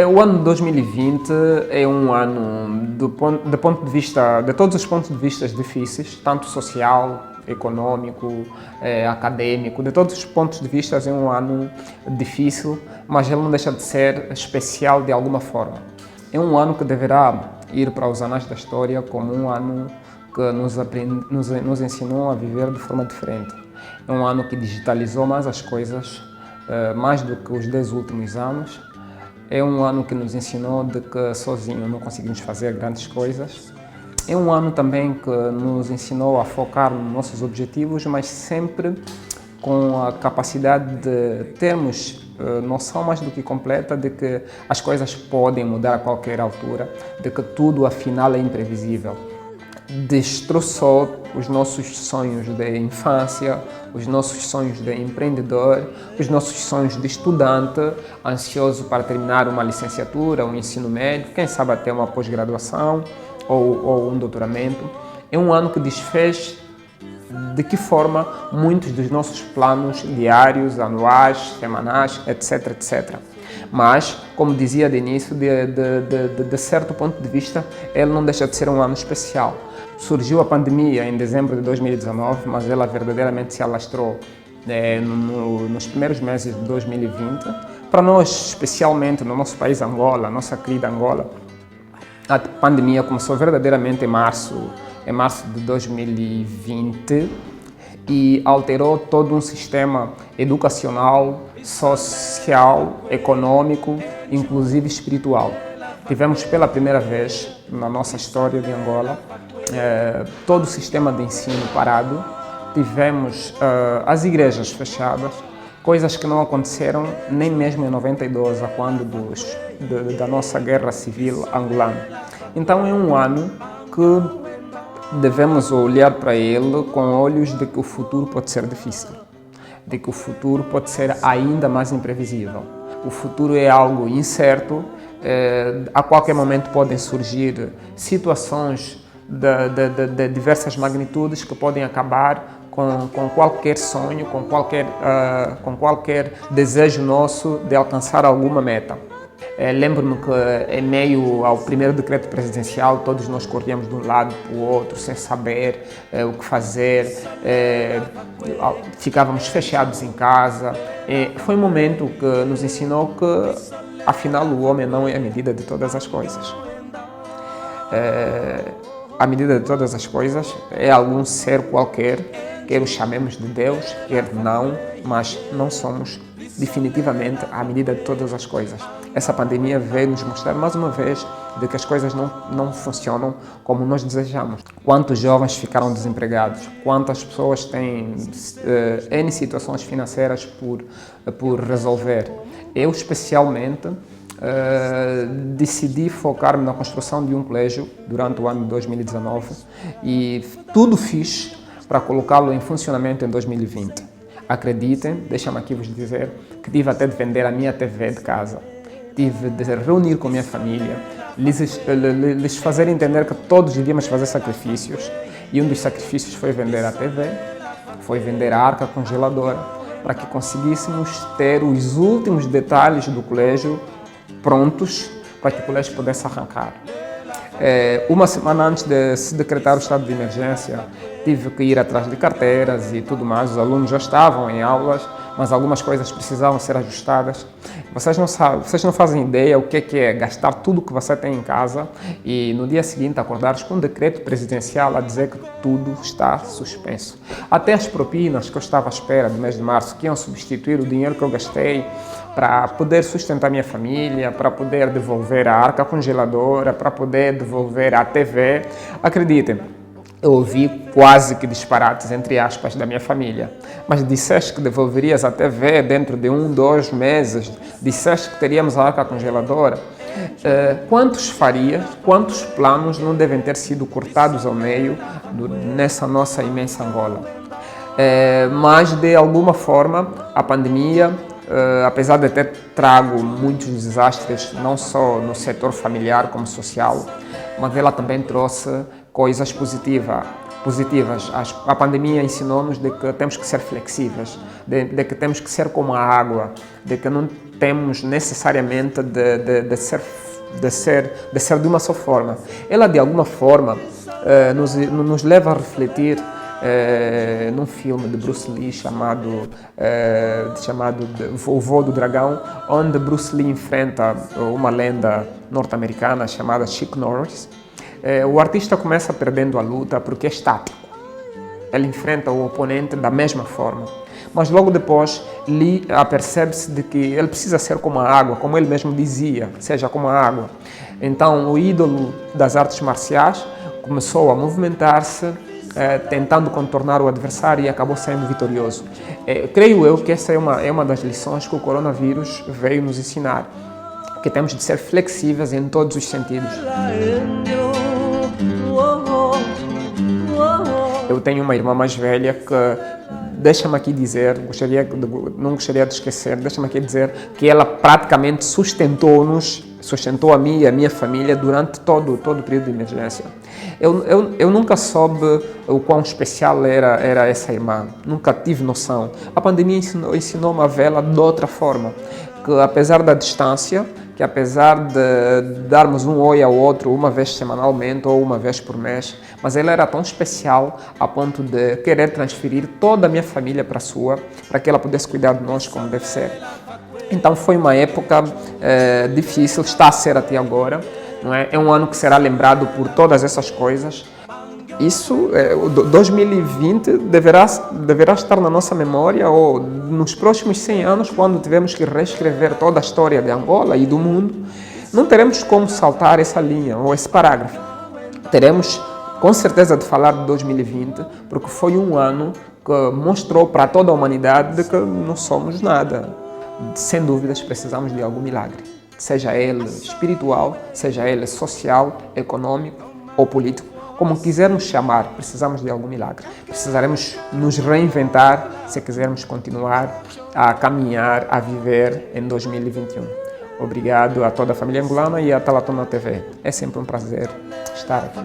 O ano de 2020 é um ano, do ponto de vista, de todos os pontos de vista difíceis, tanto social, econômico, acadêmico, de todos os pontos de vista é um ano difícil, mas ele não deixa de ser especial de alguma forma. É um ano que deverá ir para os anais da história como um ano que nos ensinou a viver de forma diferente. É um ano que digitalizou mais as coisas, mais do que os 10 últimos anos. É um ano que nos ensinou de que sozinho não conseguimos fazer grandes coisas. É um ano também que nos ensinou a focar nos nossos objetivos, mas sempre com a capacidade de termos noção mais do que completa de que as coisas podem mudar a qualquer altura, de que tudo afinal é imprevisível. Destroçou os nossos sonhos de infância, os nossos sonhos de empreendedor, os nossos sonhos de estudante, ansioso para terminar uma licenciatura, um ensino médio, quem sabe até uma pós-graduação ou um doutoramento. É um ano que desfez de que forma muitos dos nossos planos diários, anuais, semanais, etc, etc. Mas, como dizia de início, de certo ponto de vista, ele não deixa de ser um ano especial. Surgiu a pandemia em dezembro de 2019, mas ela verdadeiramente se alastrou nos primeiros meses de 2020. Para nós, especialmente no nosso país Angola, nossa querida Angola, a pandemia começou verdadeiramente em março de 2020 e alterou todo um sistema educacional, social, econômico, inclusive espiritual. Tivemos pela primeira vez na nossa história de Angola todo o sistema de ensino parado, tivemos as igrejas fechadas, coisas que não aconteceram nem mesmo em 92, a quando da nossa guerra civil angolana. Então é um ano que devemos olhar para ele com olhos de que o futuro pode ser difícil, de que o futuro pode ser ainda mais imprevisível. O futuro é algo incerto, a qualquer momento podem surgir situações de diversas magnitudes que podem acabar com qualquer sonho, com qualquer desejo nosso de alcançar alguma meta. Lembro-me que em meio ao primeiro decreto presidencial todos nós corríamos de um lado para o outro sem saber o que fazer, ficávamos fechados em casa. Foi um momento que nos ensinou que afinal o homem não é a medida de todas as coisas. A medida de todas as coisas é algum ser qualquer, quer o chamemos de Deus, quer não, mas não somos definitivamente a medida de todas as coisas. Essa pandemia veio nos mostrar mais uma vez de que as coisas não funcionam como nós desejamos. Quantos jovens ficaram desempregados, quantas pessoas têm N situações financeiras por resolver. Eu, especialmente, decidi focar-me na construção de um colégio durante o ano de 2019 e tudo fiz para colocá-lo em funcionamento em 2020. Acreditem, deixa-me aqui vos dizer que tive até de vender a minha TV de casa, tive de reunir com a minha família, lhes fazer entender que todos devíamos fazer sacrifícios e um dos sacrifícios foi vender a TV, foi vender a arca congeladora para que conseguíssemos ter os últimos detalhes do colégio prontos para que o colégio pudesse arrancar. Uma semana antes de se decretar o estado de emergência, tive que ir atrás de carteiras e tudo mais. Os alunos já estavam em aulas, mas algumas coisas precisavam ser ajustadas. Vocês não sabem, vocês não fazem ideia o que é gastar tudo que você tem em casa e no dia seguinte acordares com um decreto presidencial a dizer que tudo está suspenso. Até as propinas que eu estava à espera do mês de março, que iam substituir o dinheiro que eu gastei para poder sustentar minha família, para poder devolver a arca congeladora, para poder devolver a TV. Acreditem, eu ouvi quase que disparates, entre aspas, da minha família. Mas disseste que devolverias a TV dentro de 2 meses, disseste que teríamos a arca congeladora. Quantos planos não devem ter sido cortados ao meio nessa nossa imensa Angola? Mas, de alguma forma, a pandemia, apesar de ter trago muitos desastres, não só no setor familiar como social, mas ela também trouxe coisas positivas. A pandemia ensinou-nos de que temos que ser flexíveis, de que temos que ser como a água, de que temos necessariamente de ser de uma só forma. Ela, de alguma forma, nos leva a refletir num filme de Bruce Lee chamado O Voo do Dragão, onde Bruce Lee enfrenta uma lenda norte-americana chamada Chuck Norris. O artista começa perdendo a luta porque é estático. Ele enfrenta o oponente da mesma forma. Mas logo depois, Lee apercebe-se de que ele precisa ser como a água, como ele mesmo dizia, seja como a água. Então, o ídolo das artes marciais começou a movimentar-se, tentando contornar o adversário e acabou sendo vitorioso. Creio eu que essa é uma das lições que o coronavírus veio nos ensinar, que temos de ser flexíveis em todos os sentidos. Eu tenho uma irmã mais velha que, deixa-me aqui dizer, não gostaria de esquecer, deixa-me aqui dizer que ela praticamente sustentou a mim e a minha família durante todo o período de emergência. Eu nunca soube o quão especial era essa irmã, nunca tive noção. A pandemia ensinou-me a vê-la de outra forma, que apesar da distância, que apesar de darmos um oi ao outro uma vez semanalmente ou uma vez por mês, mas ela era tão especial a ponto de querer transferir toda a minha família para a sua, para que ela pudesse cuidar de nós como deve ser. Então foi uma época difícil, está a ser até agora, não é? É um ano que será lembrado por todas essas coisas. Isso, 2020 deverá estar na nossa memória, ou nos próximos 100 anos, quando tivermos que reescrever toda a história de Angola e do mundo, não teremos como saltar essa linha ou esse parágrafo. Teremos com certeza de falar de 2020, porque foi um ano que mostrou para toda a humanidade que não somos nada. Sem dúvidas precisamos de algum milagre, seja ele espiritual, seja ele social, econômico ou político. Como quisermos chamar, precisamos de algum milagre. Precisaremos nos reinventar se quisermos continuar a caminhar, a viver em 2021. Obrigado a toda a família angolana e a Talatona TV. É sempre um prazer estar aqui.